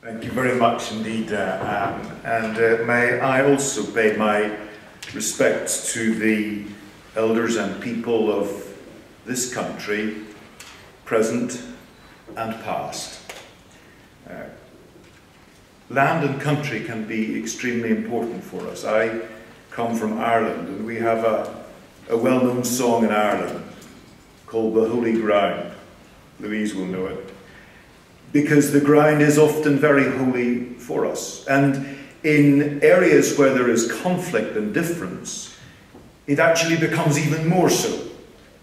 Thank you very much indeed, Anne. And may I also pay my respects to the elders and people of this country, present and past. Land and country can be extremely important for us. I come from Ireland, and we have a well-known song in Ireland called The Holy Ground. Louise will know it. Because the ground is often very holy for us. And in areas where there is conflict and difference, it actually becomes even more so.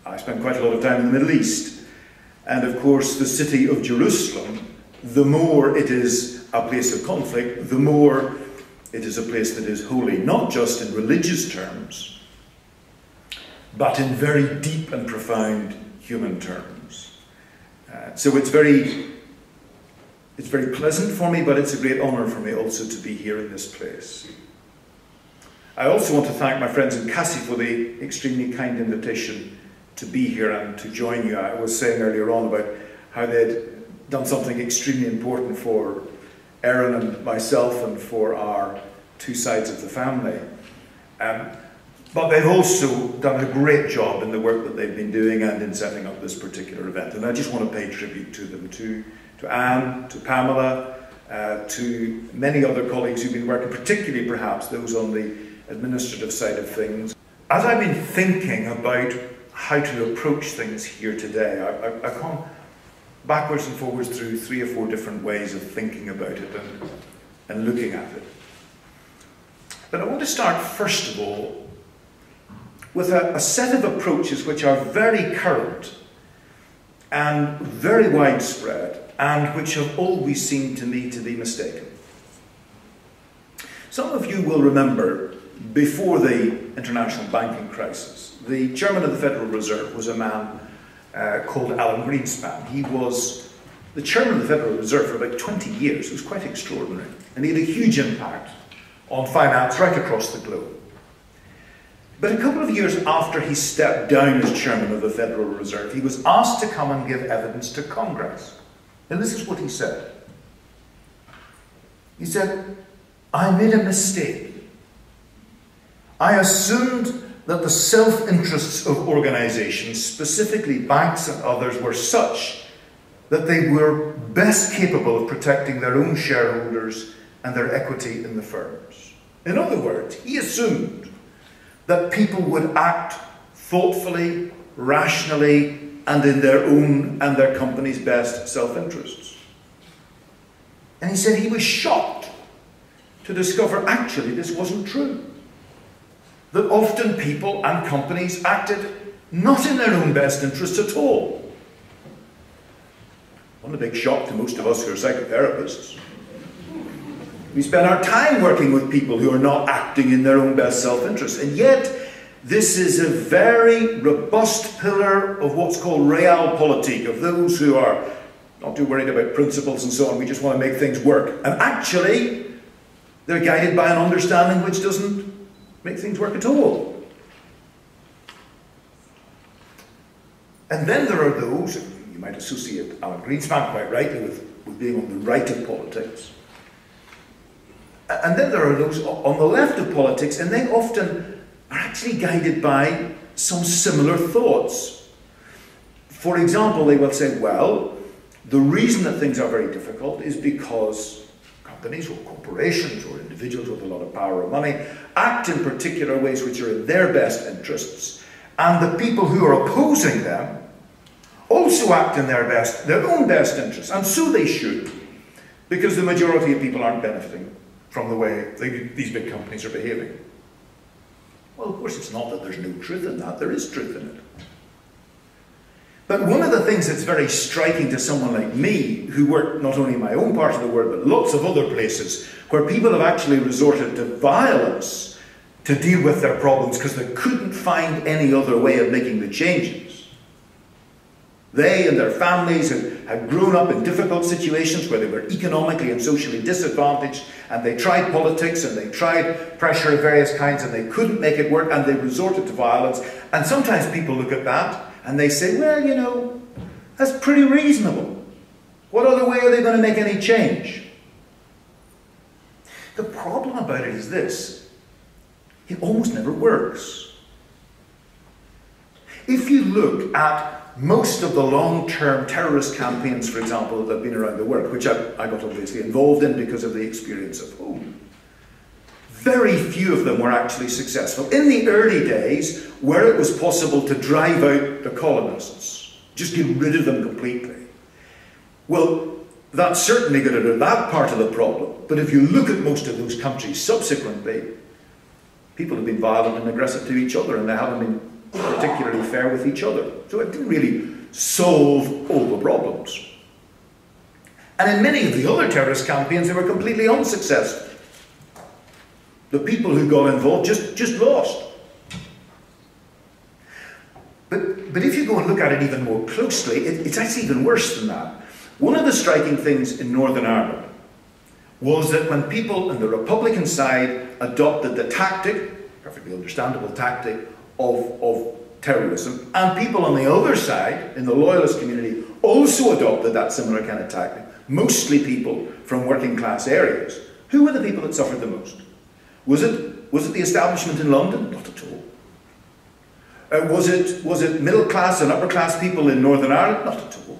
I spent quite a lot of time in the Middle East. And of course, the city of Jerusalem, the more it is a place of conflict, the more it is a place that is holy, not just in religious terms, but in very deep and profound human terms. So it's very pleasant for me, but it's a great honour for me also to be here in this place. I also want to thank my friends in Cassie for the extremely kind invitation to be here and to join you. I was saying earlier on about how they'd done something extremely important for Erin and myself and for our two sides of the family. But they've also done a great job in the work that they've been doing and in setting up this particular event. And I just want to pay tribute to them, to Anne, to Pamela, to many other colleagues who've been working, particularly perhaps those on the administrative side of things. As I've been thinking about how to approach things here today, I've gone backwards and forwards through 3 or 4 different ways of thinking about it and looking at it. But I want to start, first of all, with a set of approaches which are very current and very widespread, and which have always seemed to me to be mistaken. Some of you will remember, before the international banking crisis, the chairman of the Federal Reserve was a man called Alan Greenspan. He was the chairman of the Federal Reserve for about 20 years. It was quite extraordinary. And he had a huge impact on finance right across the globe. But a couple of years after he stepped down as chairman of the Federal Reserve, he was asked to come and give evidence to Congress. And this is what he said. He said, "I made a mistake. I assumed that the self-interests of organizations, specifically banks and others, were such that they were best capable of protecting their own shareholders and their equity in the firms." In other words, he assumed that people would act thoughtfully, rationally, and in their own and their company's best self-interests. And he said he was shocked to discover actually this wasn't true. That often people and companies acted not in their own best interests at all. Not a big shock to most of us who are psychotherapists. We spend our time working with people who are not acting in their own best self-interest. And yet, this is a very robust pillar of what's called realpolitik, of those who are not too worried about principles and so on. We just want to make things work. And actually, they're guided by an understanding which doesn't make things work at all. And then there are those, you might associate Alan Greenspan quite rightly with being on the right of politics. And then there are those on the left of politics, and they often are actually guided by some similar thoughts. For example, they will say, well, the reason that things are very difficult is because companies or corporations or individuals with a lot of power or money act in particular ways which are in their best interests, and the people who are opposing them also act in their own best interests, and so they should, because the majority of people aren't benefiting from the way these big companies are behaving. Well, of course, it's not that there's no truth in that. There is truth in it. But one of the things that's very striking to someone like me, who work not only in my own part of the world, but lots of other places, where people have actually resorted to violence to deal with their problems because they couldn't find any other way of making the changes. They and their families had grown up in difficult situations where they were economically and socially disadvantaged, and they tried politics and they tried pressure of various kinds and they couldn't make it work, and they resorted to violence. And sometimes people look at that and they say, well, you know, that's pretty reasonable. What other way are they going to make any change? The problem about it is this: it almost never works. If you look at most of the long-term terrorist campaigns, for example, that have been around the world, which I got obviously involved in because of the experience of home, very few of them were actually successful. In the early days, where it was possible to drive out the colonists, just get rid of them completely, well, that certainly got rid of that part of the problem. But if you look at most of those countries subsequently, people have been violent and aggressive to each other, and they haven't been particularly fair with each other. So it didn't really solve all the problems. And in many of the other terrorist campaigns, they were completely unsuccessful. The people who got involved just lost. But if you go and look at it even more closely, it's actually even worse than that. One of the striking things in Northern Ireland was that when people on the Republican side adopted the tactic, perfectly understandable tactic, of terrorism, and people on the other side, in the loyalist community, also adopted that similar kind of tactic, mostly people from working class areas, who were the people that suffered the most? Was it the establishment in London? Not at all. Was it middle class and upper class people in Northern Ireland? Not at all.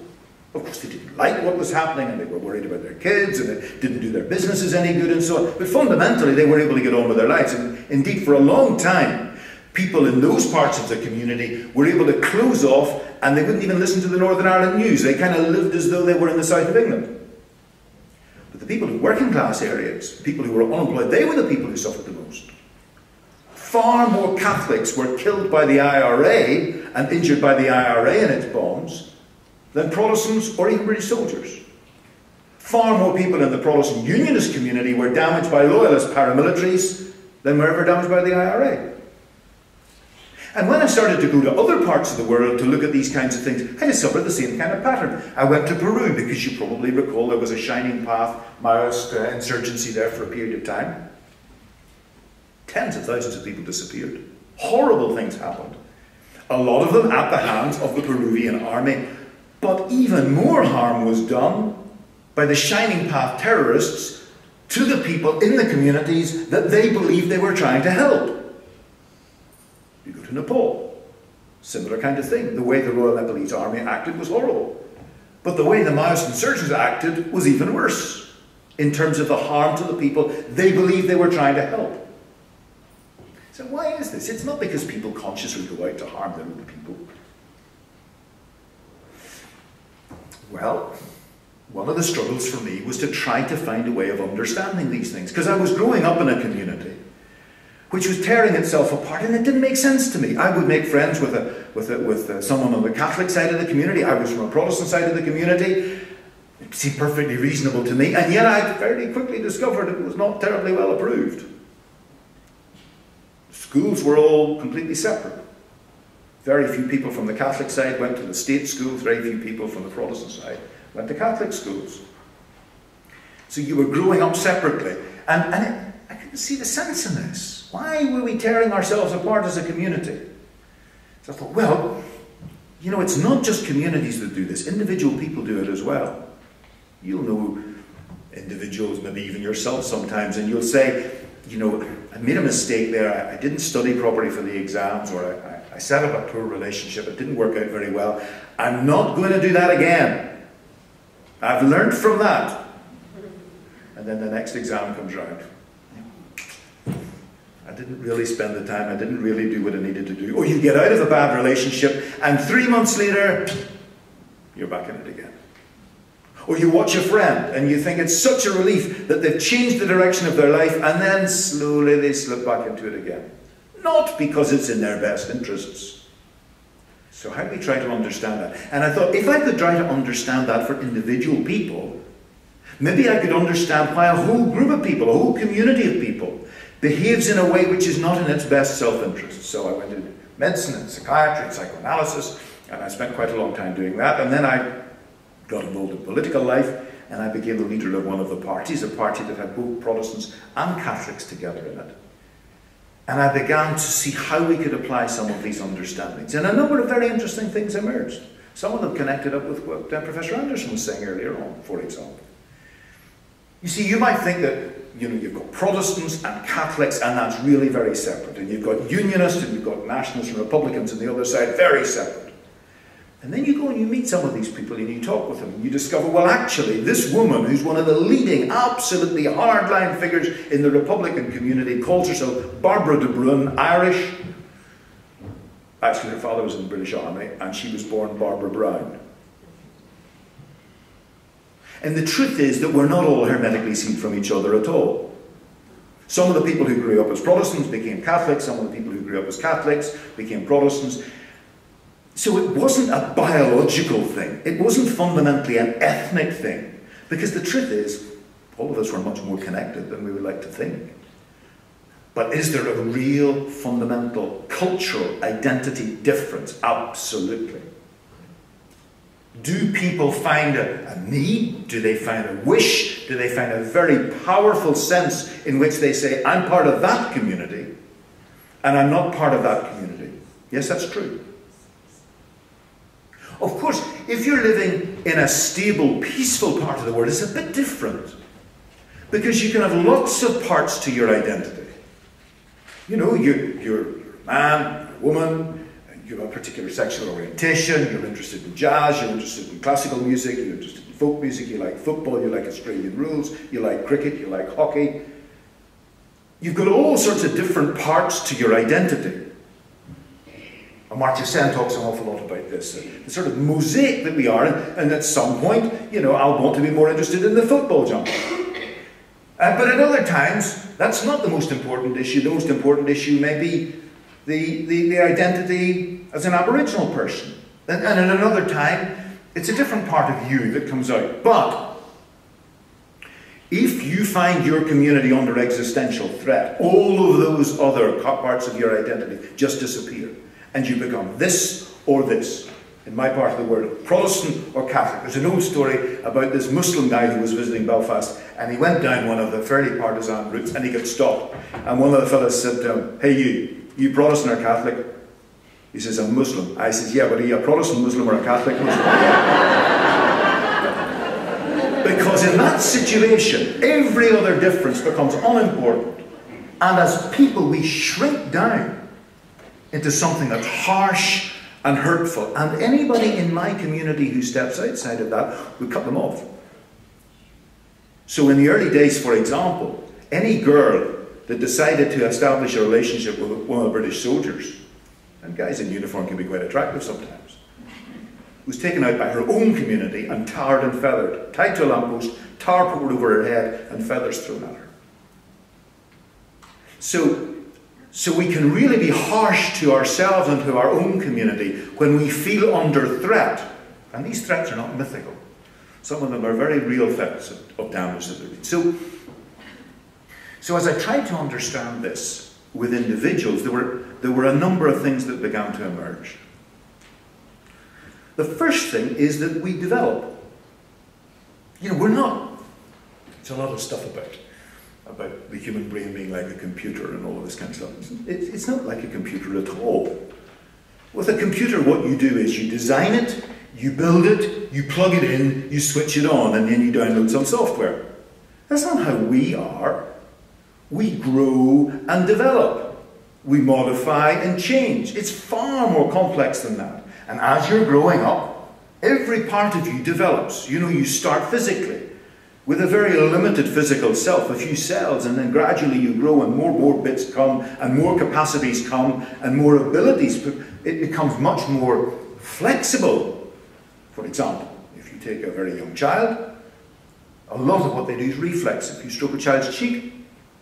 Of course, they didn't like what was happening, and they were worried about their kids, and it didn't do their businesses any good, and so on. But fundamentally, they were able to get on with their lives. And indeed, for a long time, people in those parts of the community were able to close off, and they wouldn't even listen to the Northern Ireland news. They kind of lived as though they were in the south of England. But the people in working class areas, people who were unemployed, they were the people who suffered the most. Far more Catholics were killed by the IRA and injured by the IRA and its bombs than Protestants or even British soldiers. Far more people in the Protestant Unionist community were damaged by loyalist paramilitaries than were ever damaged by the IRA. And when I started to go to other parts of the world to look at these kinds of things, I discovered the same kind of pattern. I went to Peru, because you probably recall there was a Shining Path Maoist insurgency there for a period of time. Tens of thousands of people disappeared. Horrible things happened. A lot of them at the hands of the Peruvian army. But even more harm was done by the Shining Path terrorists to the people in the communities that they believed they were trying to help. You go to Nepal, similar kind of thing. The way the Royal Nepalese Army acted was horrible. But the way the Maoist insurgents acted was even worse, in terms of the harm to the people they believed they were trying to help. So why is this? It's not because people consciously go out to harm their own people. Well, one of the struggles for me was to try to find a way of understanding these things, because I was growing up in a community which was tearing itself apart, and it didn't make sense to me. I would make friends with someone on the Catholic side of the community. I was from a Protestant side of the community. It seemed perfectly reasonable to me, and yet I very quickly discovered it was not terribly well approved. Schools were all completely separate. Very few people from the Catholic side went to the state schools. Very few people from the Protestant side went to Catholic schools. So you were growing up separately, and I couldn't see the sense in this. Why were we tearing ourselves apart as a community? So I thought, well, you know, it's not just communities that do this. Individual people do it as well. You'll know individuals, maybe even yourself sometimes, and you'll say, you know, I made a mistake there. I didn't study properly for the exams, or I set up a poor relationship. It didn't work out very well. I'm not going to do that again. I've learned from that. And then the next exam comes round. I didn't really spend the time, I didn't really do what I needed to do. Or you get out of a bad relationship, and 3 months later, you're back in it again. Or you watch a friend, and you think it's such a relief that they've changed the direction of their life, and then slowly they slip back into it again. Not because it's in their best interests. So how do we try to understand that? And I thought, if I could try to understand that for individual people, maybe I could understand why a whole group of people, a whole community of people, behaves in a way which is not in its best self-interest. So I went into medicine and psychiatry and psychoanalysis, and I spent quite a long time doing that. And then I got involved in political life, and I became the leader of one of the parties, a party that had both Protestants and Catholics together in it. And I began to see how we could apply some of these understandings. And a number of very interesting things emerged. Some of them connected up with what Professor Anderson was saying earlier on, for example. You see, you might think that you know, you've got Protestants and Catholics, and that's really very separate. And you've got Unionists and you've got Nationalists and Republicans on the other side, very separate. And then you go and you meet some of these people and you talk with them and you discover, well, actually, this woman, who's one of the leading, absolutely hardline figures in the Republican community, calls herself Barbara de Bruyne, Irish. Actually, her father was in the British Army, and she was born Barbara Brown. And the truth is that we're not all hermetically sealed from each other at all. Some of the people who grew up as Protestants became Catholics, some of the people who grew up as Catholics became Protestants. So it wasn't a biological thing. It wasn't fundamentally an ethnic thing. Because the truth is, all of us were much more connected than we would like to think. But is there a real fundamental cultural identity difference? Absolutely. Do people find a need? Do they find a wish? Do they find a very powerful sense in which they say, I'm part of that community and I'm not part of that community? Yes, that's true. Of course, if you're living in a stable, peaceful part of the world, it's a bit different. Because you can have lots of parts to your identity. You know, you're a man, a woman, you have a particular sexual orientation, you're interested in jazz, you're interested in classical music, you're interested in folk music, you like football, you like Australian rules, you like cricket, you like hockey. You've got all sorts of different parts to your identity. Amartya Sen talks an awful lot about this, the sort of mosaic that we are, and at some point, you know, I'll want to be more interested in the football jump. But at other times, that's not the most important issue. The most important issue may be the identity as an Aboriginal person. And at another time, it's a different part of you that comes out. But if you find your community under existential threat, all of those other parts of your identity just disappear. And you become this or this. In my part of the world, Protestant or Catholic. There's an old story about this Muslim guy who was visiting Belfast, and he went down one of the fairly partisan routes and he got stopped. And one of the fellows said to him, hey you Protestant or Catholic? He says, I'm Muslim. I says, yeah, but are you a Protestant Muslim or a Catholic Muslim? Because in that situation, every other difference becomes unimportant. And as people, we shrink down into something that's harsh and hurtful. And anybody in my community who steps outside of that, we cut them off. So in the early days, for example, any girl that decided to establish a relationship with one of the British soldiers, and guys in uniform can be quite attractive sometimes, was taken out by her own community and tarred and feathered, tied to a lamppost, tar poured over her head, and feathers thrown at her. So we can really be harsh to ourselves and to our own community when we feel under threat. And these threats are not mythical. Some of them are very real threats of damage that they're doing. So as I tried to understand this with individuals, there were a number of things that began to emerge. The first thing is that we develop. You know, we're not... There's a lot of stuff about the human brain being like a computer and all of this kind of stuff. It's not like a computer at all. With a computer, what you do is you design it, you build it, you plug it in, you switch it on, and then you download some software. That's not how we are. We grow and develop. We modify and change. It's far more complex than that. And as you're growing up, every part of you develops. You know, you start physically with a very limited physical self, a few cells, and then gradually you grow and more bits come, and more capacities come, and more abilities. It becomes much more flexible. For example, if you take a very young child, a lot of what they do is reflex. If you stroke a child's cheek,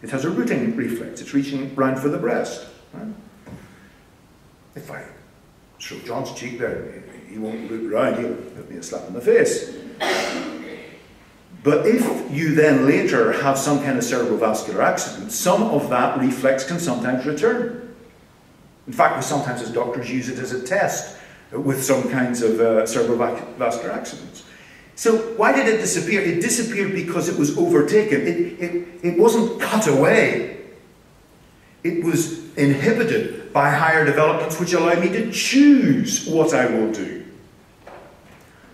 it has a rooting reflex. It's reaching round for the breast. Right? If I stroke John's cheek there, he won't look round, he'll give me a slap in the face. But if you then later have some kind of cerebrovascular accident, some of that reflex can sometimes return. In fact, we sometimes as doctors use it as a test with some kinds of cerebrovascular accidents. So why did it disappear? It disappeared because it was overtaken. It wasn't cut away. It was inhibited by higher developments which allow me to choose what I will do.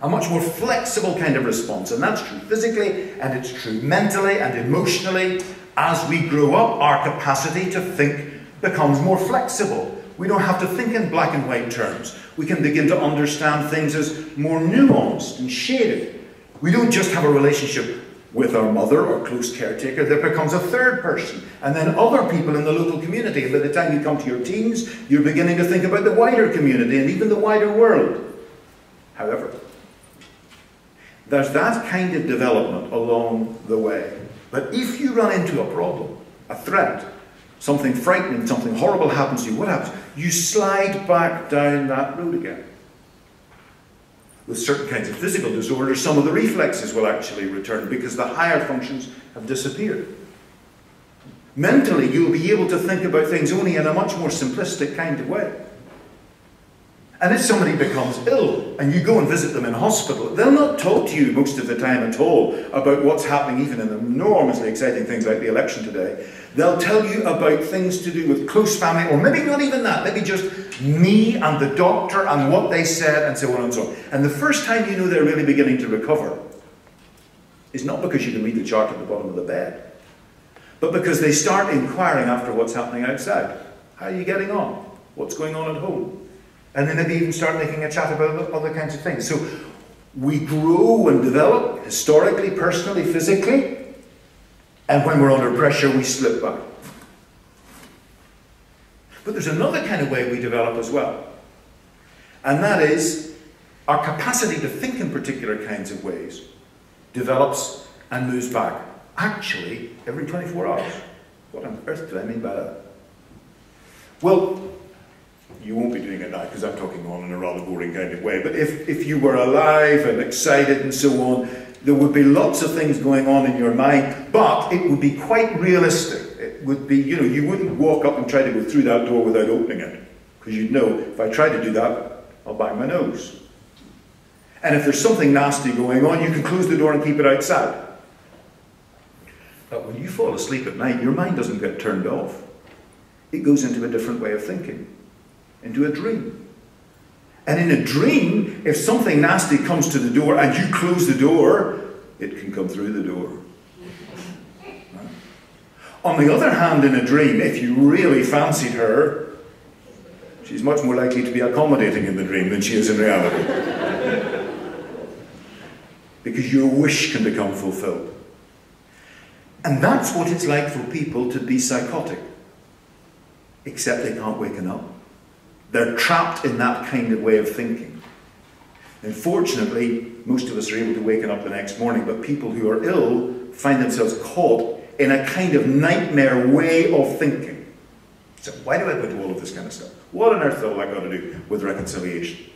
A much more flexible kind of response. And that's true physically, and it's true mentally and emotionally. As we grow up, our capacity to think becomes more flexible. We don't have to think in black and white terms. We can begin to understand things as more nuanced and shaded. We don't just have a relationship with our mother or close caretaker. There becomes a third person, and then other people in the local community. And by the time you come to your teens, you're beginning to think about the wider community and even the wider world. However, there's that kind of development along the way. But if you run into a problem, a threat, something frightening, something horrible happens to you, what happens? You slide back down that road again. With certain kinds of physical disorders, some of the reflexes will actually return because the higher functions have disappeared. Mentally, you'll be able to think about things only in a much more simplistic kind of way. And if somebody becomes ill and you go and visit them in hospital, they'll not talk to you most of the time at all about what's happening, even in enormously exciting things like the election today. They'll tell you about things to do with close family, or maybe not even that, maybe just me and the doctor and what they said and so on and so on. And the first time you know they're really beginning to recover is not because you can read the chart at the bottom of the bed, but because they start inquiring after what's happening outside. How are you getting on? What's going on at home? And then maybe even start making a chat about other kinds of things. So we grow and develop historically, personally, physically, and when we're under pressure, we slip back. But there's another kind of way we develop as well. And that is our capacity to think in particular kinds of ways develops and moves back. Actually, every 24 hours. What on earth do I mean by that? Well, you won't be doing it now because I'm talking on in a rather boring kind of way, but if you were alive and excited and so on, there would be lots of things going on in your mind, but it would be quite realistic. It would be, you know, you wouldn't walk up and try to go through that door without opening it, because you'd know, if I try to do that, I'll bang my nose. And if there's something nasty going on, you can close the door and keep it outside. But when you fall asleep at night, your mind doesn't get turned off. It goes into a different way of thinking. Into a dream. And in a dream, if something nasty comes to the door and you close the door, it can come through the door. Right? On the other hand, in a dream, if you really fancied her, she's much more likely to be accommodating in the dream than she is in reality. Because your wish can become fulfilled. And that's what it's like for people to be psychotic. Except they can't waken up. They're trapped in that kind of way of thinking. And fortunately, most of us are able to waken up the next morning, but people who are ill find themselves caught in a kind of nightmare way of thinking. So why do I put all of this kind of stuff? What on earth have I got to do with reconciliation?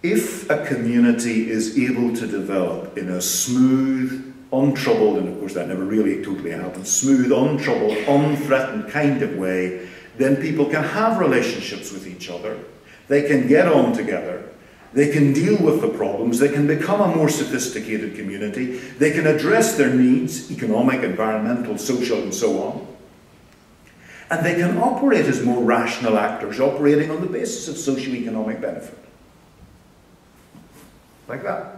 If a community is able to develop in a smooth, untroubled, and of course that never really totally happens, smooth, untroubled, unthreatened kind of way, then people can have relationships with each other, they can get on together, they can deal with the problems, they can become a more sophisticated community, they can address their needs, economic, environmental, social, and so on, and they can operate as more rational actors, operating on the basis of socio-economic benefit. Like that.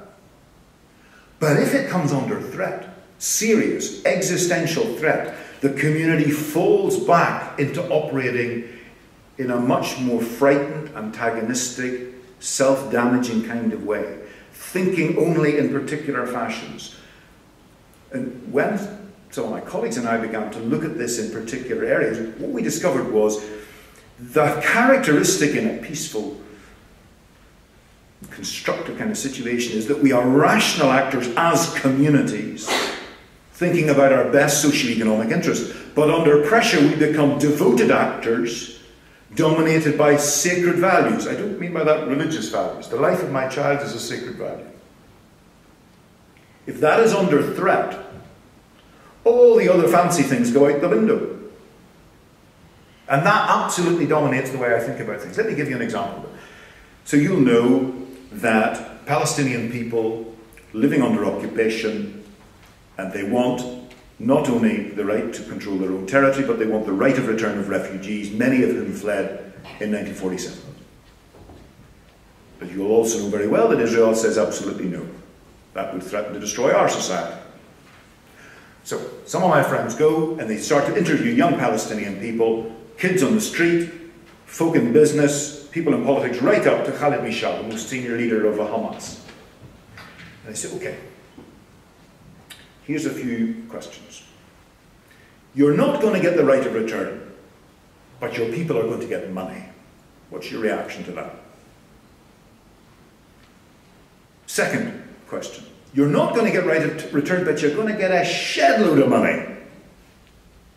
But if it comes under threat, serious, existential threat, the community falls back into operating in a much more frightened, antagonistic, self-damaging kind of way, thinking only in particular fashions. And when some of my colleagues and I began to look at this in particular areas, what we discovered was the characteristic in a peaceful, constructive kind of situation is that we are rational actors as communities, thinking about our best socio-economic interests. But under pressure, we become devoted actors, dominated by sacred values. I don't mean by that religious values. The life of my child is a sacred value. If that is under threat, all the other fancy things go out the window. And that absolutely dominates the way I think about things. Let me give you an example. So you'll know that Palestinian people living under occupation, and they want not only the right to control their own territory, but they want the right of return of refugees, many of whom fled in 1947. But But you'll also know very well that Israel says absolutely no. That would threaten to destroy our society. So some of my friends go and they start to interview young Palestinian people, kids on the street, folk in business, people in politics, right up to Khalid Mishal, the most senior leader of Hamas. And they say, okay, here's a few questions. You're not going to get the right of return, but your people are going to get money. What's your reaction to that? Second question. You're not going to get right of return, but you're going to get a shed load of money.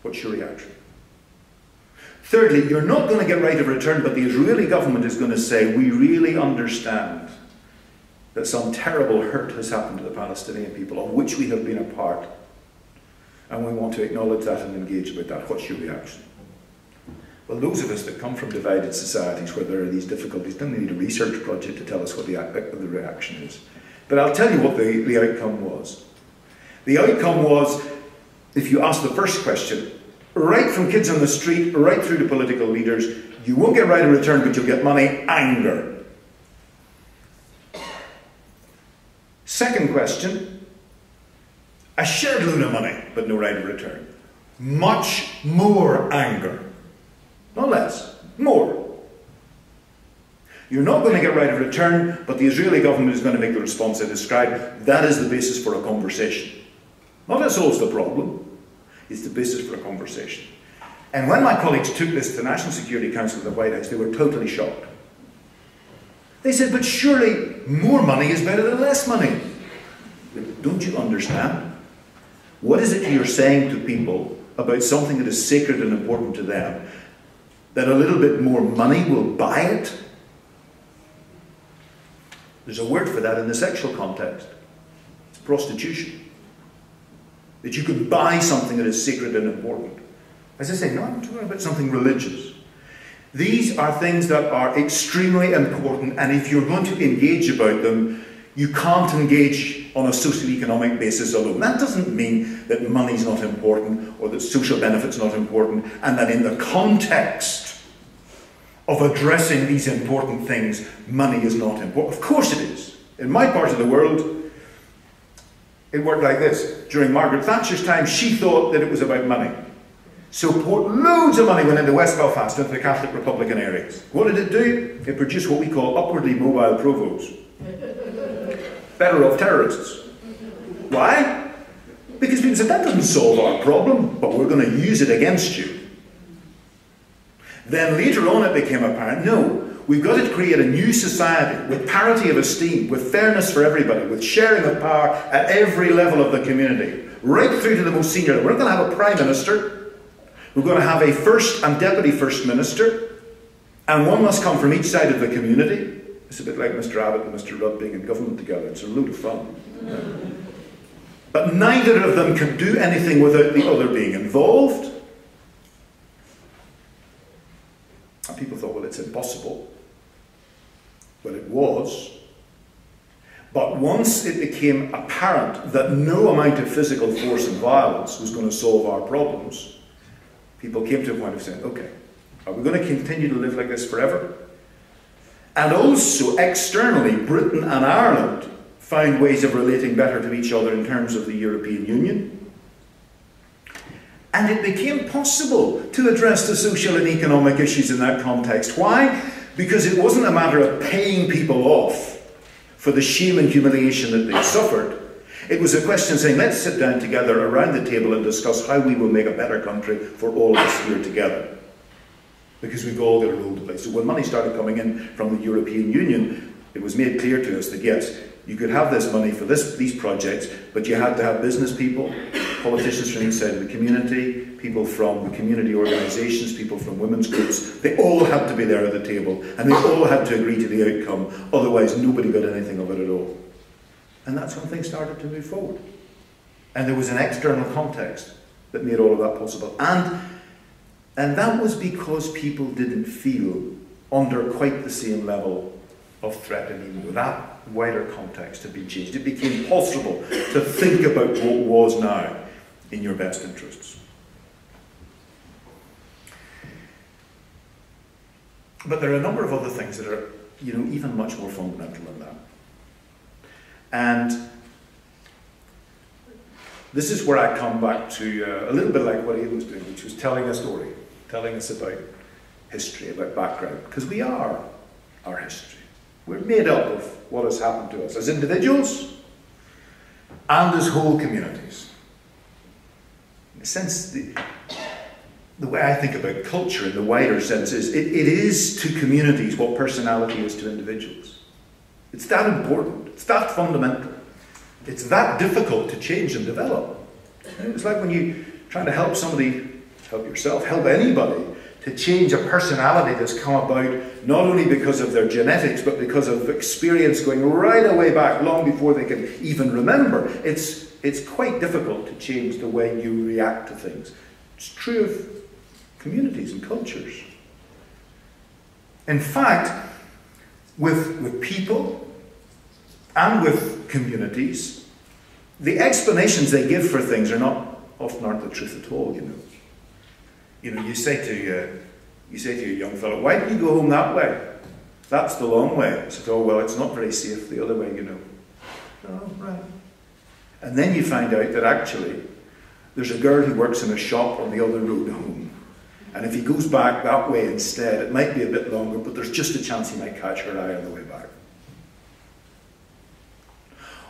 What's your reaction? Thirdly, you're not going to get right of return, but the Israeli government is going to say, we really understand that some terrible hurt has happened to the Palestinian people, of which we have been a part, and we want to acknowledge that and engage with that. What's your reaction? Well, those of us that come from divided societies where there are these difficulties don't need a research project to tell us what the reaction is. But I'll tell you what the outcome was. The outcome was, if you ask the first question, right from kids on the street, right through to political leaders, you won't get right of return, but you'll get money, anger. Second question, a shed load of money, but no right of return. Much more anger. Not less, more. You're not going to get right of return, but the Israeli government is going to make the response I described. That is the basis for a conversation. Not that solves the problem, it's the basis for a conversation. And when my colleagues took this to the National Security Council at the White House, they were totally shocked. They said, but surely more money is better than less money. Don't you understand? What is it you're saying to people about something that is sacred and important to them? That a little bit more money will buy it? There's a word for that in the sexual context. It's prostitution. That you can buy something that is sacred and important. As I say, no, I'm talking about something religious. These are things that are extremely important, and if you're going to engage about them, you can't engage on a socio-economic basis alone. That doesn't mean that money's not important, or that social benefit's not important, and that in the context of addressing these important things, money is not important. Of course it is. In my part of the world, it worked like this. During Margaret Thatcher's time, she thought that it was about money. So loads of money went into West Belfast, into the Catholic Republican areas. What did it do? It produced what we call upwardly mobile provos. Better off terrorists. Why? Because people said, that doesn't solve our problem, but we're going to use it against you. Then later on it became apparent, no, we've got to create a new society with parity of esteem, with fairness for everybody, with sharing of power at every level of the community, right through to the most senior. We're not going to have a prime minister. We're going to have a first and deputy first minister, and one must come from each side of the community. It's a bit like Mr. Abbott and Mr. Rudd being in government together. It's a load of fun. But neither of them can do anything without the other being involved. And people thought, well, it's impossible. Well, it was. But once it became apparent that no amount of physical force and violence was going to solve our problems, people came to a point of saying, okay, are we going to continue to live like this forever? And also, externally, Britain and Ireland found ways of relating better to each other in terms of the European Union. And it became possible to address the social and economic issues in that context. Why? Because it wasn't a matter of paying people off for the shame and humiliation that they suffered. It was a question of saying, let's sit down together around the table and discuss how we will make a better country for all of us here together. Because we've all got a role to play. So when money started coming in from the European Union, it was made clear to us that yes, you could have this money for these projects, but you had to have business people, politicians from each side of the community, people from the community organisations, people from women's groups. They all had to be there at the table, and they all had to agree to the outcome, otherwise nobody got anything of it at all. And that's when things started to move forward. And there was an external context that made all of that possible. And that was because people didn't feel under quite the same level of threat anymore. That wider context had been changed. It became possible to think about what was now in your best interests. But there are a number of other things that are you know, even much more fundamental than that. And this is where I come back to a little bit like what Ian was doing, which was telling a story, telling us about history, about background, because we are our history. We're made up of what has happened to us as individuals and as whole communities. In a sense, the way I think about culture in the wider sense is it is to communities what personality is to individuals. It's that important, it's that fundamental. It's that difficult to change and develop. It's like when you're trying to help somebody, help yourself, help anybody to change a personality that's come about not only because of their genetics, but because of experience going right away back, long before they can even remember. It's quite difficult to change the way you react to things. It's true of communities and cultures. In fact, with people and with communities, the explanations they give for things often aren't the truth at all, you know. You know, you say to a young fellow, why don't you go home that way? That's the long way. I said, oh, well, it's not very safe the other way, you know. Oh, right. And then you find out that actually there's a girl who works in a shop on the other road home. And if he goes back that way instead, it might be a bit longer, but there's just a chance he might catch her eye on the way back.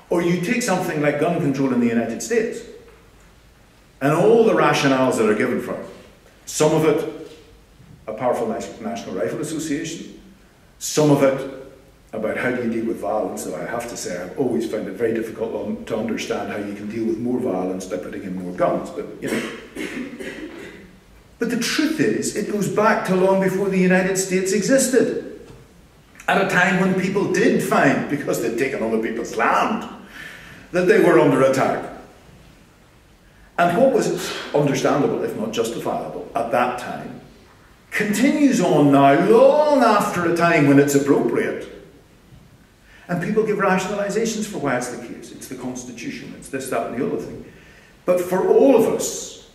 Or you take something like gun control in the United States, and all the rationales that are given for it. Some of it, a powerful National Rifle Association. Some of it about how do you deal with violence, though I have to say I've always found it very difficult to understand how you can deal with more violence by putting in more guns, but you know. But the truth is, it goes back to long before the United States existed. At a time when people did find, because they'd taken other people's land, that they were under attack. And what was understandable, if not justifiable, at that time, continues on now, long after a time when it's appropriate. And people give rationalizations for why it's the case. It's the Constitution, it's this, that, and the other thing. But for all of us,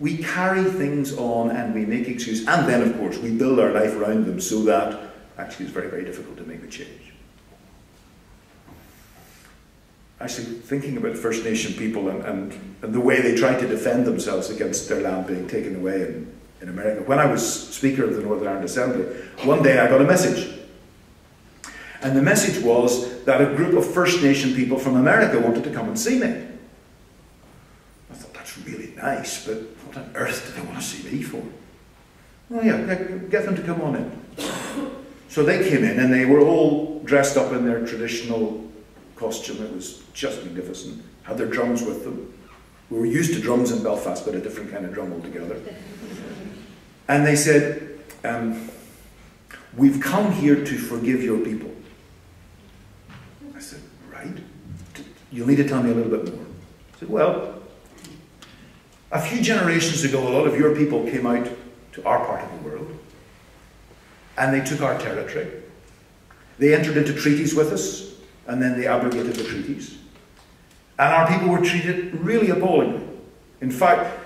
we carry things on and we make excuses. And then, of course, we build our life around them so that actually it's very, very difficult to make the change. Actually, thinking about First Nation people and the way they try to defend themselves against their land being taken away in America. When I was Speaker of the Northern Ireland Assembly, one day I got a message. And the message was that a group of First Nation people from America wanted to come and see me. I thought, that's really nice, but what on earth do they want to see me for? Oh yeah, get them to come on in. So they came in and they were all dressed up in their traditional costume. It was just magnificent. Had their drums with them. We were used to drums in Belfast, but a different kind of drum altogether. And they said, we've come here to forgive your people. I said, right? You'll need to tell me a little bit more. I said, well, a few generations ago, a lot of your people came out to our part of the world, and they took our territory. They entered into treaties with us, and then they abrogated the treaties. And our people were treated really appallingly. In fact,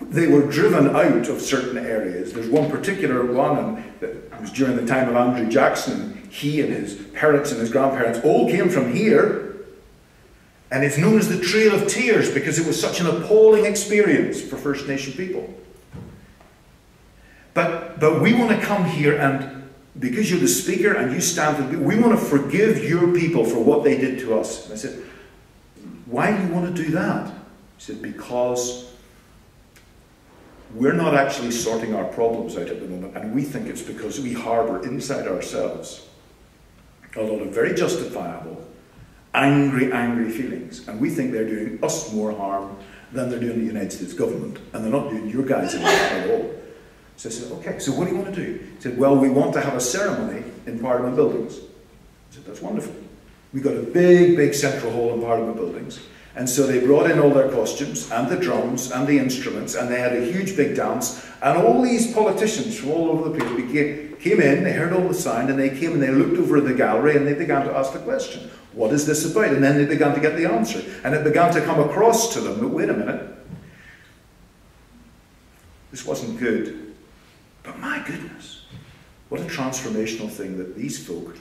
they were driven out of certain areas. There's one particular one that was during the time of Andrew Jackson. He and his parents and his grandparents all came from here. And it's known as the Trail of Tears because it was such an appalling experience for First Nation people. But we want to come here and because you're the Speaker and you stand for, we want to forgive your people for what they did to us. And I said, why do you want to do that? He said, because we're not actually sorting our problems out at the moment, and we think it's because we harbour inside ourselves a lot of very justifiable, angry feelings, and we think they're doing us more harm than they're doing the United States government, and they're not doing your guys any harm at all. So I said, okay, so what do you want to do? He said, well, we want to have a ceremony in Parliament buildings. I said, that's wonderful. We got a big central hall in Parliament buildings. And so they brought in all their costumes and the drums and the instruments, and they had a huge big dance. And all these politicians from all over the place came in, they heard all the sound, and they came and they looked over the gallery and they began to ask the question, what is this about? And then they began to get the answer. And it began to come across to them, but wait a minute, this wasn't good. But my goodness, What a transformational thing that these folk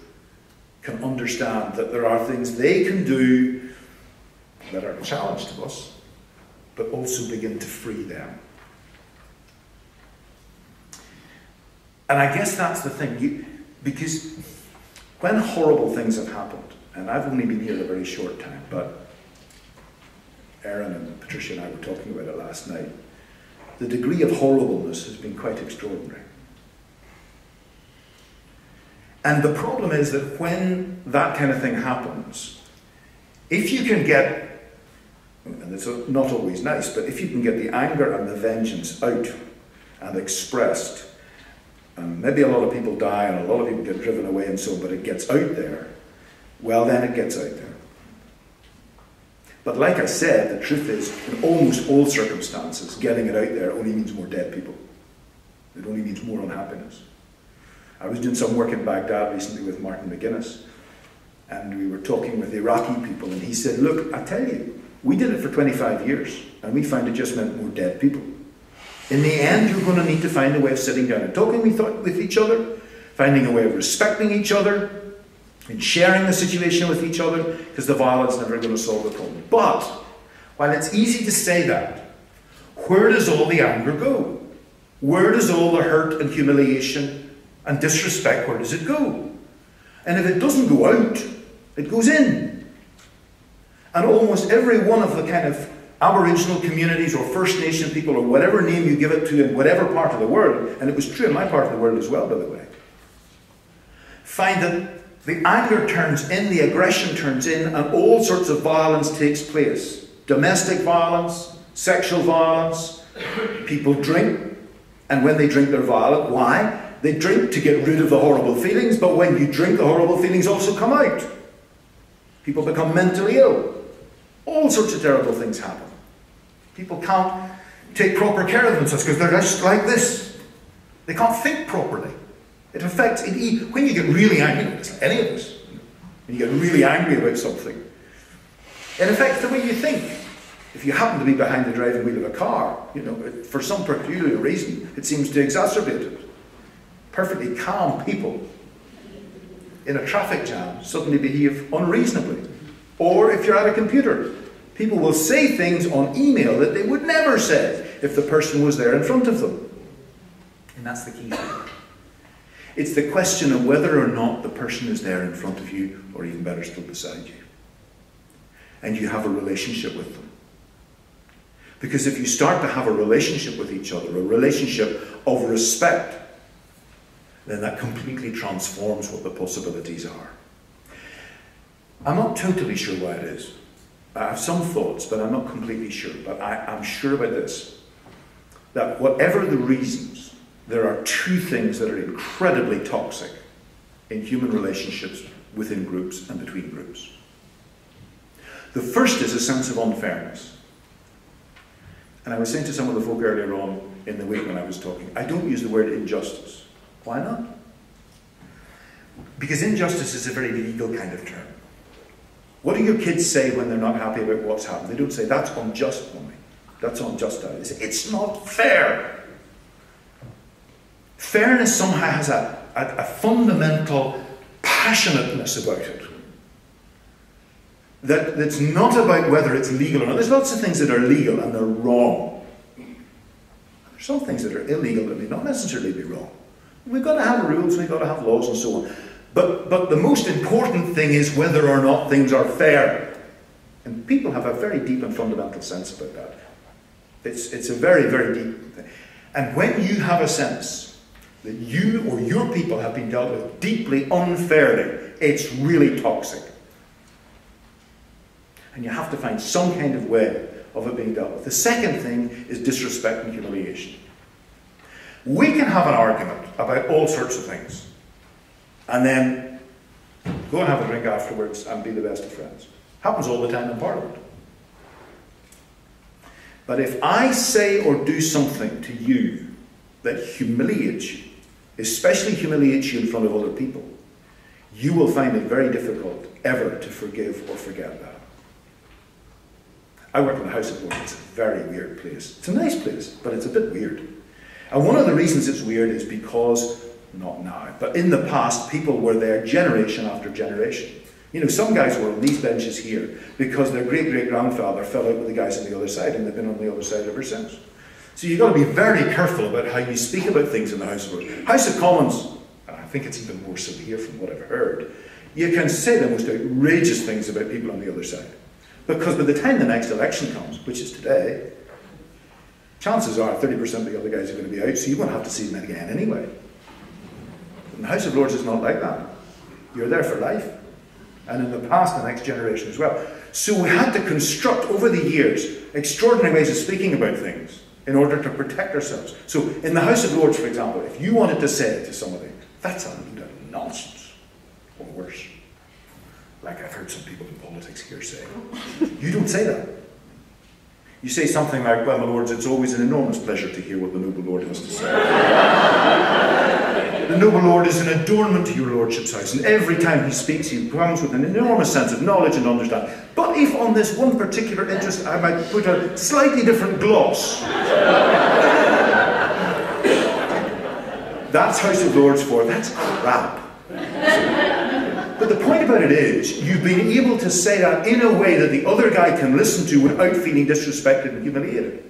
can understand that there are things they can do that are a challenge to us, but also begin to free them. And I guess that's the thing, because when horrible things have happened, and I've only been here a very short time, but Erin and Patricia and I were talking about it last night, the degree of horribleness has been quite extraordinary. And the problem is that when that kind of thing happens, if you can get, and it's not always nice, but if you can get the anger and the vengeance out and expressed, and maybe a lot of people die and a lot of people get driven away and so on, but it gets out there, well then it gets out there. But like I said, the truth is, in almost all circumstances, getting it out there only means more dead people. It only means more unhappiness. I was doing some work in Baghdad recently with Martin McGuinness, and we were talking with Iraqi people, and he said, look, I tell you, we did it for 25 years, and we found it just meant more dead people. In the end, you're going to need to find a way of sitting down and talking with each other, finding a way of respecting each other, and sharing the situation with each other, because the violence is never going to solve the problem. But, while it's easy to say that, where does all the anger go? Where does all the hurt and humiliation and disrespect, where does it go? And if it doesn't go out, it goes in. And almost every one of the kind of Aboriginal communities or First Nation people or whatever name you give it to in whatever part of the world, and it was true in my part of the world as well, by the way, find that the anger turns in, the aggression turns in, and all sorts of violence takes place. Domestic violence, sexual violence, people drink, and when they drink they're violent. Why? They drink to get rid of the horrible feelings, but when you drink, the horrible feelings also come out. People become mentally ill. All sorts of terrible things happen. People can't take proper care of themselves because they're just like this. They can't think properly. It affects, when you get really angry, it's like any of us, when you get really angry about something, it affects the way you think. If you happen to be behind the driving wheel of a car, for some peculiar reason, it seems to exacerbate it. Perfectly calm people in a traffic jam suddenly behave unreasonably. Or if you're at a computer, people will say things on email that they would never say if the person was there in front of them. And that's the key thing. It's the question of whether or not the person is there in front of you, or even better still beside you. And you have a relationship with them. Because if you start to have a relationship with each other, a relationship of respect, then that completely transforms what the possibilities are. I'm not totally sure why it is. I have some thoughts, but I'm not completely sure. But I'm sure about this, that whatever the reasons, there are two things that are incredibly toxic in human relationships within groups and between groups. The first is a sense of unfairness. And I was saying to some of the folk earlier on in the week when I was talking, I don't use the word injustice. Why not? Because injustice is a very legal kind of term. What do your kids say when they're not happy about what's happened? They don't say, that's unjust, Mummy. That's unjust, Dad. They say, it's not fair. Fairness somehow has a fundamental passionateness about it. That's not about whether it's legal or not. There's lots of things that are legal and they're wrong. There's some things that are illegal that may not necessarily be wrong. We've got to have rules, we've got to have laws and so on. But the most important thing is whether or not things are fair. And people have a very deep and fundamental sense about that. It's a very, very deep thing. And when you have a sense that you or your people have been dealt with deeply unfairly, it's really toxic. And you have to find some kind of way of it being dealt with. The second thing is disrespect and humiliation. We can have an argument about all sorts of things, and then go and have a drink afterwards and be the best of friends. Happens all the time in Parliament. But if I say or do something to you that humiliates you, especially humiliates you in front of other people, you will find it very difficult ever to forgive or forget that. I work in a house of work. It's a very weird place. It's a nice place, but it's a bit weird. And one of the reasons it's weird is because not now, but in the past, people were there generation after generation. You know, some guys were on these benches here because their great-great-grandfather fell out with the guys on the other side, and they've been on the other side ever since. So you've got to be very careful about how you speak about things in the House of Lords. House of Commons, and I think it's even more severe from what I've heard, you can say the most outrageous things about people on the other side. Because by the time the next election comes, which is today, chances are 30% of the other guys are going to be out, so you won't have to see them again anyway. But in the House of Lords, it's not like that. You're there for life. And in the past, the next generation as well. So we had to construct, over the years, extraordinary ways of speaking about things in order to protect ourselves. So in the House of Lords, for example, if you wanted to say to somebody, that's a load of nonsense, or worse, like I've heard some people in politics here say, you don't say that. You say something like, well, my lords, it's always an enormous pleasure to hear what the noble lord has to say. The noble lord is an adornment to your lordship's house, and every time he speaks, he comes with an enormous sense of knowledge and understanding. But if on this one particular interest I might put a slightly different gloss, that's House of Lords for, that's crap. But the point about it is, you've been able to say that in a way that the other guy can listen to without feeling disrespected and humiliated.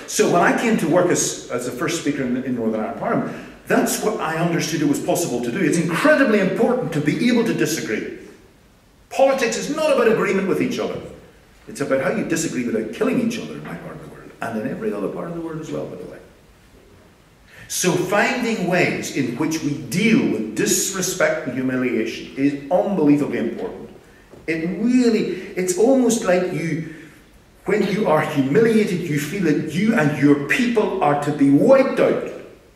So when I came to work as the first speaker in Northern Ireland Parliament, that's what I understood it was possible to do. It's incredibly important to be able to disagree. Politics is not about agreement with each other. It's about how you disagree without killing each other in my part of the world, and in every other part of the world as well, by the way. So finding ways in which we deal with disrespect and humiliation is unbelievably important. It's almost like when you are humiliated, you feel that you and your people are to be wiped out,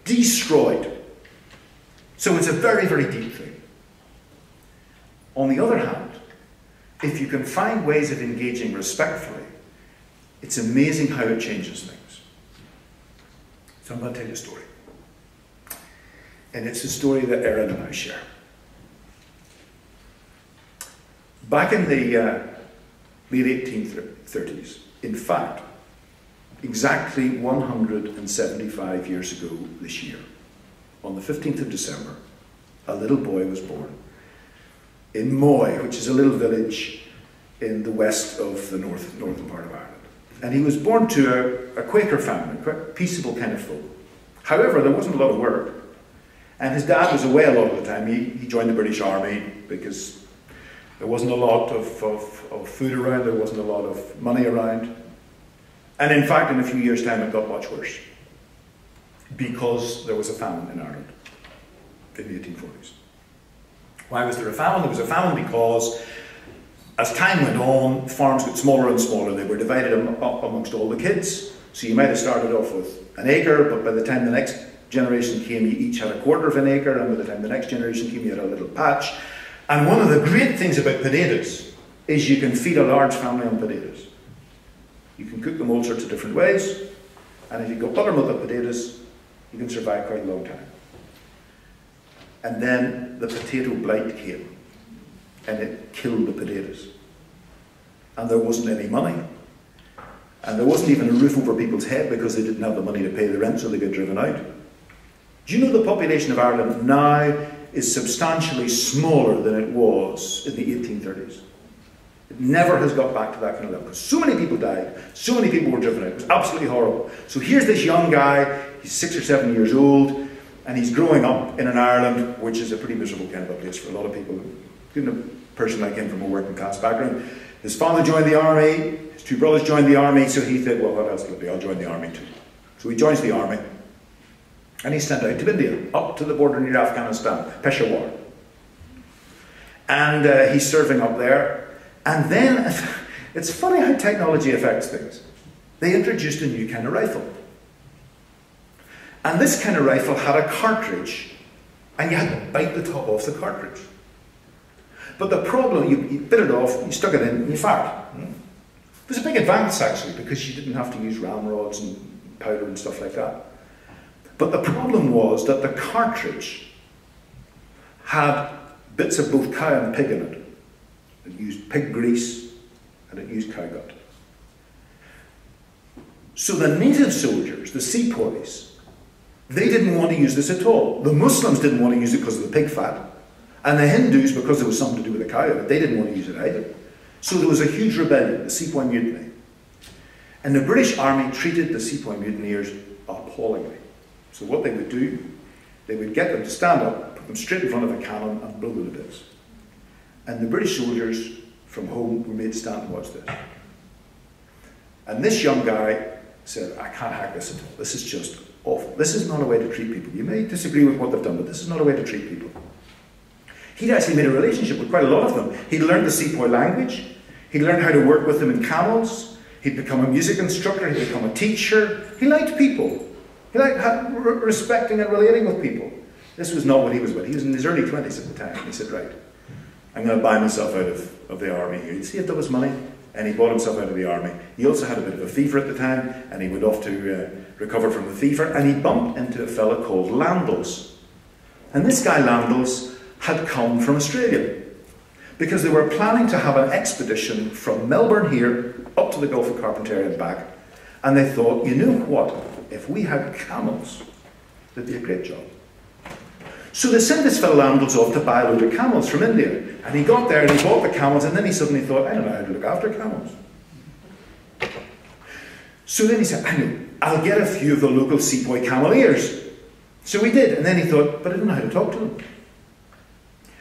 destroyed. So it's a very, very deep thing. On the other hand, if you can find ways of engaging respectfully, it's amazing how it changes things. So I'm going to tell you a story. And it's a story that Erin and I share. Back in the late 1830s, in fact, exactly 175 years ago this year, on the 15th of December, a little boy was born in Moy, which is a little village in the west of the northern part of Ireland. And he was born to a Quaker family, quite peaceable kind of folk. However, there wasn't a lot of work. And his dad was away a lot of the time. He joined the British Army because there wasn't a lot of food around, there wasn't a lot of money around. And in fact, in a few years' time, it got much worse because there was a famine in Ireland in the 1840s. Why was there a famine? There was a famine because as time went on, farms got smaller and smaller. They were divided up amongst all the kids. So you might have started off with an acre, but by the time the next generation came, you each had a quarter of an acre, and by the time the next generation came, you had a little patch. And one of the great things about potatoes is you can feed a large family on potatoes. You can cook them all sorts of different ways, and if you've got buttermilk of potatoes, you can survive quite a long time. And then the potato blight came, and it killed the potatoes. And there wasn't any money. And there wasn't even a roof over people's head because they didn't have the money to pay the rent, so they got driven out. Do you know the population of Ireland now is substantially smaller than it was in the 1830s? It never has got back to that kind of level because so many people died, so many people were driven out. It was absolutely horrible. So here's this young guy, he's 6 or 7 years old, and he's growing up in an Ireland which is a pretty miserable kind of a place for a lot of people. Even a person like him from a working class background. His father joined the army, his two brothers joined the army, so he said, well, what else could it be? I'll join the army too. So he joins the army. And he's sent out to India, up to the border near Afghanistan, Peshawar. And he's serving up there. And then, it's funny how technology affects things. They introduced a new kind of rifle. And this kind of rifle had a cartridge, and you had to bite the top off the cartridge. But the problem, you bit it off, you stuck it in, and you fired. It was a big advance, actually, because you didn't have to use ramrods and powder and stuff like that. But the problem was that the cartridge had bits of both cow and pig in it. It used pig grease and it used cow gut. So the native soldiers, the sepoys, They didn't want to use this at all. The Muslims didn't want to use it because of the pig fat. And the Hindus, because there was something to do with the cow, but they didn't want to use it either. So there was a huge rebellion, the Sepoy Mutiny. And the British Army treated the Sepoy mutineers appallingly. So what they would do, they would get them to stand up, put them straight in front of a cannon and blow them to bits. And the British soldiers from home were made to stand and watch this. And this young guy said, I can't hack this at all. This is just awful. This is not a way to treat people. You may disagree with what they've done, but this is not a way to treat people. He'd actually made a relationship with quite a lot of them. He'd learned the Sepoy language. He'd learned how to work with them in camels. He'd become a music instructor. He'd become a teacher. He liked people. He liked respecting and relating with people. This was not what he was with. He was in his early 20s at the time. He said, right, I'm going to buy myself out of the army here. He saved up his money and he bought himself out of the army. He also had a bit of a fever at the time and he went off to recover from the fever, and he bumped into a fella called Landels. And this guy Landels had come from Australia because they were planning to have an expedition from Melbourne here up to the Gulf of Carpentaria and back, and they thought, you know what, if we had camels, that'd be a great job. So they sent this fellow Landels off to buy a load of camels from India, and he got there and he bought the camels, and then he suddenly thought, I don't know how to look after camels. So then he said, I know, I'll get a few of the local Sepoy cameleers. So he did, and then he thought, but I don't know how to talk to them.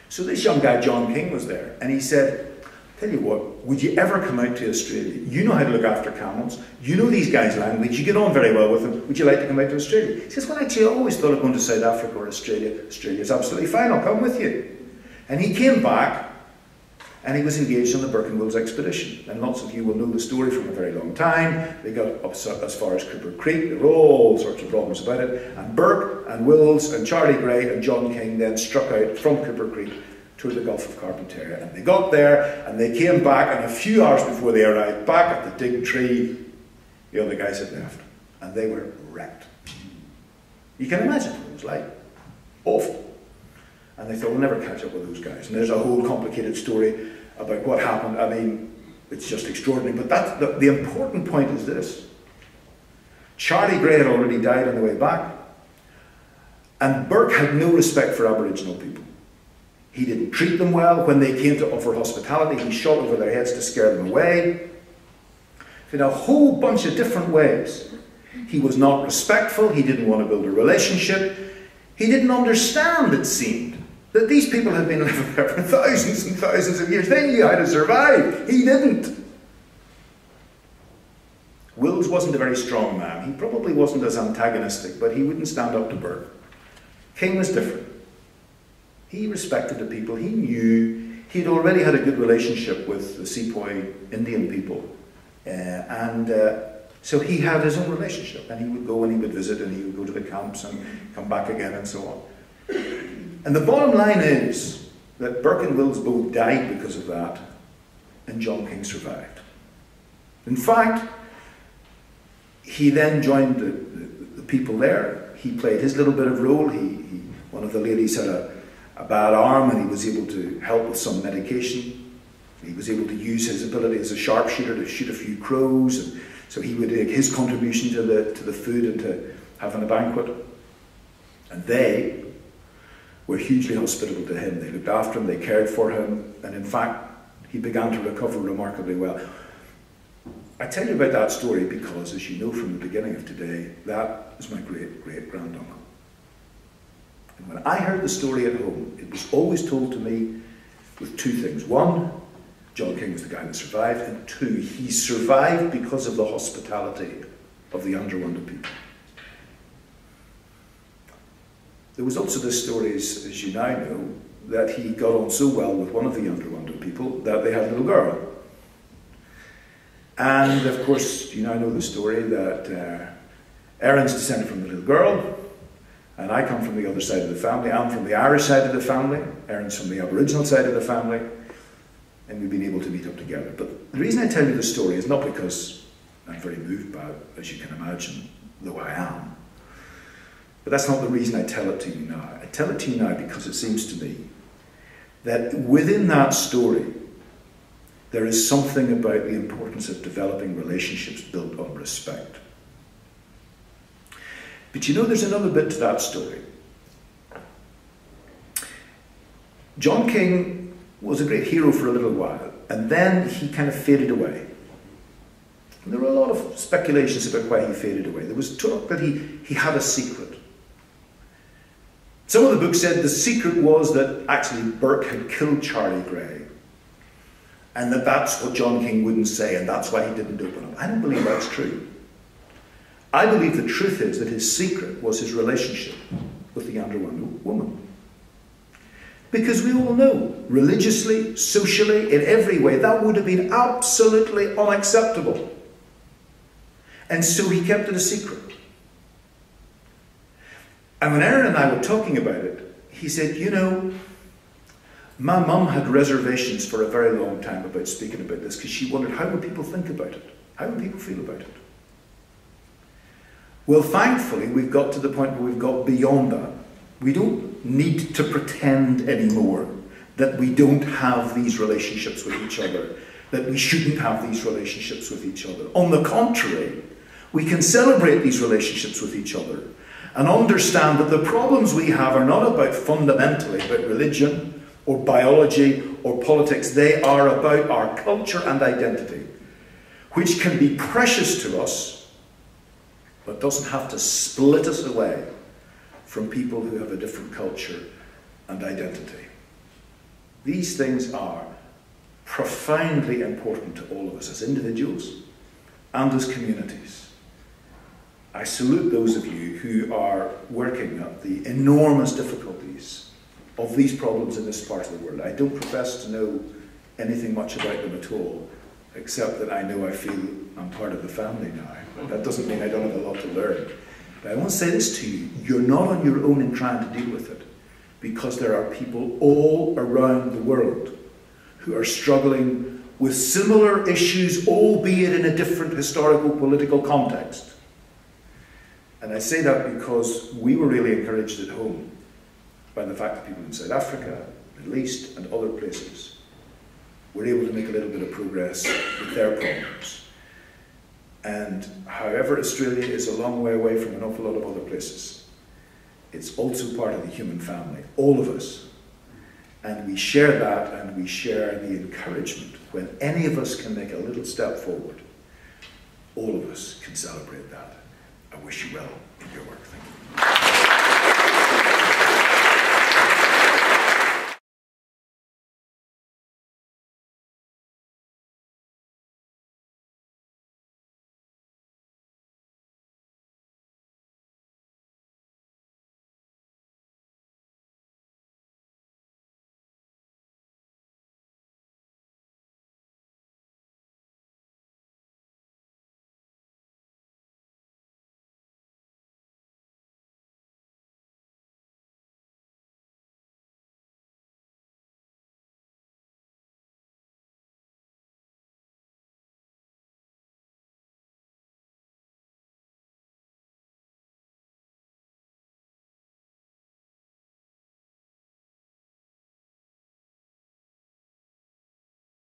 So this young guy, John King, was there, and he said, tell you what, would you ever come out to Australia? You know how to look after camels. You know these guys' language. You get on very well with them. Would you like to come out to Australia? He says, well, actually, I always thought of going to South Africa or Australia. Australia's absolutely fine. I'll come with you. And he came back, and he was engaged on the Burke and Wills expedition. And lots of you will know the story from a very long time. They got up as far as Cripper Creek. There were all sorts of problems about it. And Burke and Wills and Charlie Gray and John King then struck out from Cripper Creek to the Gulf of Carpentaria. And they got there, and they came back, and a few hours before they arrived back at the Dig Tree, the other guys had left. And they were wrecked. You can imagine what it was like. Awful. And they thought, we'll never catch up with those guys. And there's a whole complicated story about what happened. I mean, it's just extraordinary. But that's the important point is this. Charlie Gray had already died on the way back. And Burke had no respect for Aboriginal people. He didn't treat them well. When they came to offer hospitality, he shot over their heads to scare them away. In a whole bunch of different ways. He was not respectful. He didn't want to build a relationship. He didn't understand, it seemed, that these people had been living there for thousands and thousands of years. They knew how to survive. He didn't. Wills wasn't a very strong man. He probably wasn't as antagonistic, but he wouldn't stand up to Burke. King was different. He respected the people. He knew he'd already had a good relationship with the Sepoy Indian people. So he had his own relationship, and he would go and he would visit, and he would go to the camps and come back again and so on. And the bottom line is that Burke and Wills both died because of that, and John King survived. In fact, he then joined the people there. He played his little bit of role. One of the ladies had a bad arm, and he was able to help with some medication. He was able to use his ability as a sharpshooter to shoot a few crows, and so he would make his contribution to the food and to having a banquet. And they were hugely hospitable to him. They looked after him, they cared for him, and in fact, he began to recover remarkably well. I tell you about that story because, as you know from the beginning of today, that is my great-great-granduncle. And when I heard the story at home, it was always told to me with two things. One, John King was the guy that survived, and two, he survived because of the hospitality of the Anderwanda people. There was also this story, as you now know, that he got on so well with one of the Anderwanda people that they had a little girl. And of course, you now know the story that Erin's descended from the little girl, and I come from the other side of the family. I'm from the Irish side of the family, Erin's from the Aboriginal side of the family, and we've been able to meet up together. But the reason I tell you the story is not because I'm very moved by it, as you can imagine, though I am. But that's not the reason I tell it to you now. I tell it to you now because it seems to me that within that story, there is something about the importance of developing relationships built on respect. But you know, there's another bit to that story. John King was a great hero for a little while, and then he kind of faded away. And there were a lot of speculations about why he faded away. There was talk that he had a secret. Some of the books said the secret was that actually Burke had killed Charlie Gray, and that's what John King wouldn't say, and that's why he didn't open up. I don't believe that's true. I believe the truth is that his secret was his relationship with the Anderwanu woman. Because we all know, religiously, socially, in every way, that would have been absolutely unacceptable. And so he kept it a secret. And when Aaron and I were talking about it, he said, you know, my mum had reservations for a very long time about speaking about this, because she wondered, how would people think about it? How would people feel about it? Well, thankfully, we've got to the point where we've got beyond that. We don't need to pretend anymore that we don't have these relationships with each other, that we shouldn't have these relationships with each other. On the contrary, we can celebrate these relationships with each other and understand that the problems we have are not about fundamentally about religion or biology or politics. They are about our culture and identity, which can be precious to us, but doesn't have to split us away from people who have a different culture and identity. These things are profoundly important to all of us as individuals and as communities. I salute those of you who are working at the enormous difficulties of these problems in this part of the world. I don't profess to know anything much about them at all, except that I know I feel I'm part of the family now. That doesn't mean I don't have a lot to learn. But I want to say this to you, you're not on your own in trying to deal with it, because there are people all around the world who are struggling with similar issues, albeit in a different historical political context. And I say that because we were really encouraged at home by the fact that people in South Africa, Middle East, and other places were able to make a little bit of progress with their problems. And however, Australia is a long way away from an awful lot of other places. It's also part of the human family, all of us. And we share that, and we share the encouragement. When any of us can make a little step forward, all of us can celebrate that. I wish you well in your work. Thank you.